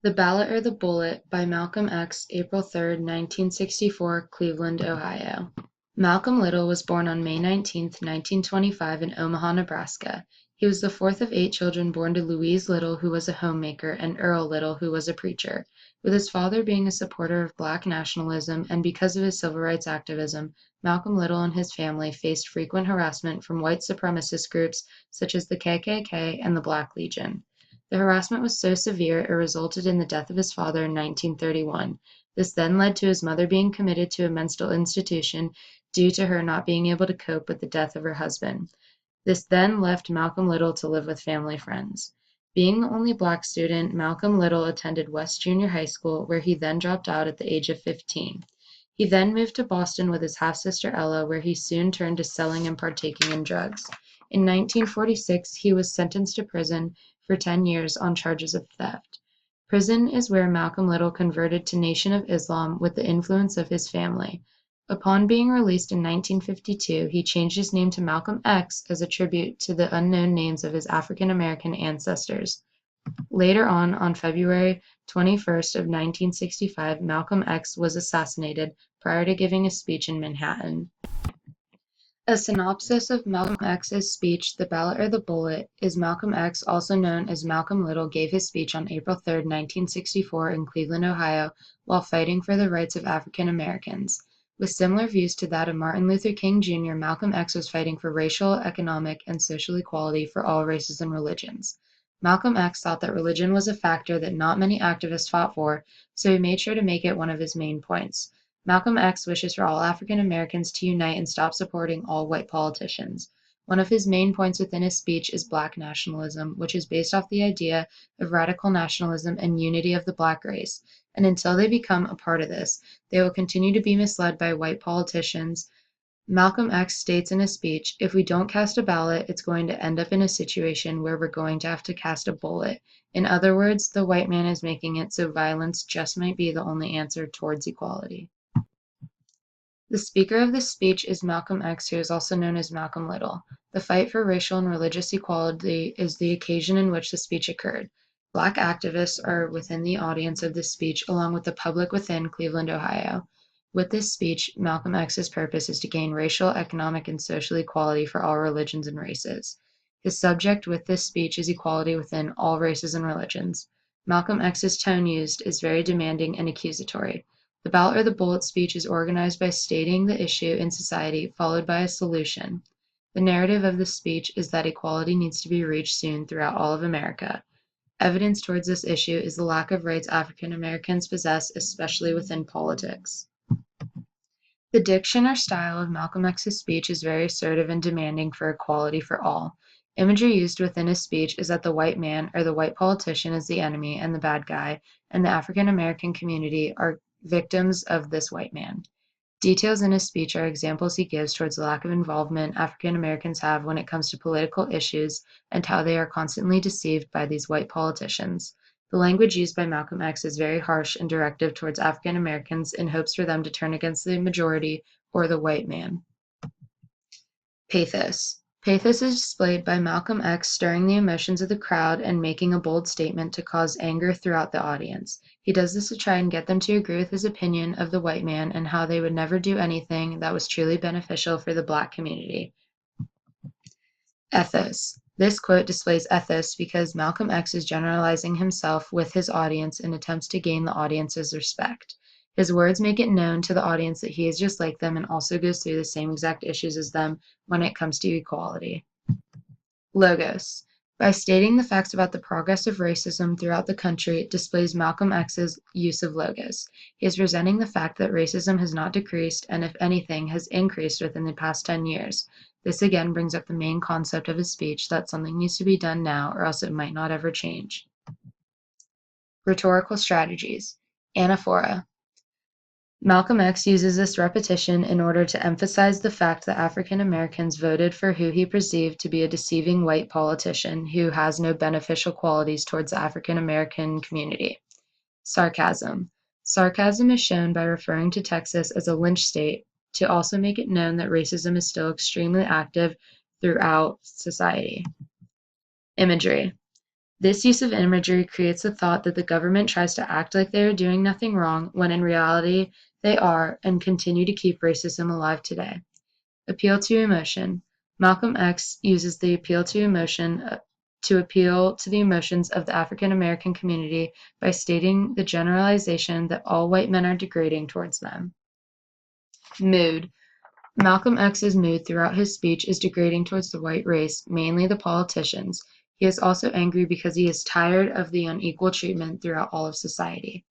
The Ballot or the Bullet by Malcolm X, April 3, 1964, Cleveland, Ohio. Malcolm Little was born on May 19, 1925 in Omaha, Nebraska. He was the fourth of 8 children born to Louise Little, who was a homemaker, and Earl Little, who was a preacher. With his father being a supporter of black nationalism and because of his civil rights activism, Malcolm Little and his family faced frequent harassment from white supremacist groups such as the KKK and the Black Legion. The harassment was so severe it resulted in the death of his father in 1931. This then led to his mother being committed to a mental institution due to her not being able to cope with the death of her husband. This then left Malcolm Little to live with family friends. Being the only black student, Malcolm Little attended West Junior High School, where he then dropped out at the age of 15. He then moved to Boston with his half-sister Ella, where he soon turned to selling and partaking in drugs. In 1946, he was sentenced to prison for 10 years on charges of theft. Prison is where Malcolm Little converted to Nation of Islam with the influence of his family. Upon being released in 1952, he changed his name to Malcolm X as a tribute to the unknown names of his African American ancestors. Later on February 21st of 1965, Malcolm X was assassinated prior to giving a speech in Manhattan. A synopsis of Malcolm X's speech, "The Ballot or the Bullet," is Malcolm X, also known as Malcolm Little, gave his speech on April 3, 1964, in Cleveland, Ohio, while fighting for the rights of African Americans. With similar views to that of Martin Luther King Jr., Malcolm X was fighting for racial, economic, and social equality for all races and religions. Malcolm X thought that religion was a factor that not many activists fought for, so he made sure to make it one of his main points. Malcolm X wishes for all African Americans to unite and stop supporting all white politicians. One of his main points within his speech is black nationalism, which is based off the idea of radical nationalism and unity of the black race. And until they become a part of this, they will continue to be misled by white politicians. Malcolm X states in his speech, "If we don't cast a ballot, it's going to end up in a situation where we're going to have to cast a bullet." In other words, the white man is making it so violence just might be the only answer towards equality. The speaker of this speech is Malcolm X, who is also known as Malcolm Little. The fight for racial and religious equality is the occasion in which the speech occurred. Black activists are within the audience of this speech, along with the public within Cleveland, Ohio. With this speech, Malcolm X's purpose is to gain racial, economic, and social equality for all religions and races. His subject with this speech is equality within all races and religions. Malcolm X's tone used is very demanding and accusatory. The Ballot or the Bullet speech is organized by stating the issue in society, followed by a solution. The narrative of the speech is that equality needs to be reached soon throughout all of America. Evidence towards this issue is the lack of rights African Americans possess, especially within politics. The diction or style of Malcolm X's speech is very assertive and demanding for equality for all. Imagery used within his speech is that the white man or the white politician is the enemy and the bad guy, and the African American community are victims of this white man. Details in his speech are examples he gives towards the lack of involvement African Americans have when it comes to political issues and how they are constantly deceived by these white politicians. The language used by Malcolm X is very harsh and directive towards African Americans in hopes for them to turn against the majority or the white man. Pathos. Pathos is displayed by Malcolm X stirring the emotions of the crowd and making a bold statement to cause anger throughout the audience. He does this to try and get them to agree with his opinion of the white man and how they would never do anything that was truly beneficial for the black community. Ethos. This quote displays ethos because Malcolm X is generalizing himself with his audience in attempts to gain the audience's respect. His words make it known to the audience that he is just like them and also goes through the same exact issues as them when it comes to equality. Logos. By stating the facts about the progress of racism throughout the country, it displays Malcolm X's use of logos. He is presenting the fact that racism has not decreased and, if anything, has increased within the past 10 years. This again brings up the main concept of his speech that something needs to be done now or else it might not ever change. Rhetorical strategies. Anaphora. Malcolm X uses this repetition in order to emphasize the fact that African Americans voted for who he perceived to be a deceiving white politician who has no beneficial qualities towards the African American community. Sarcasm. Sarcasm is shown by referring to Texas as a lynch state to also make it known that racism is still extremely active throughout society. Imagery. This use of imagery creates the thought that the government tries to act like they are doing nothing wrong when in reality they are and continue to keep racism alive today. Appeal to emotion. Malcolm X uses the appeal to emotion to appeal to the emotions of the African American community by stating the generalization that all white men are degrading towards them. Mood. Malcolm X's mood throughout his speech is degrading towards the white race, mainly the politicians. He is also angry because he is tired of the unequal treatment throughout all of society.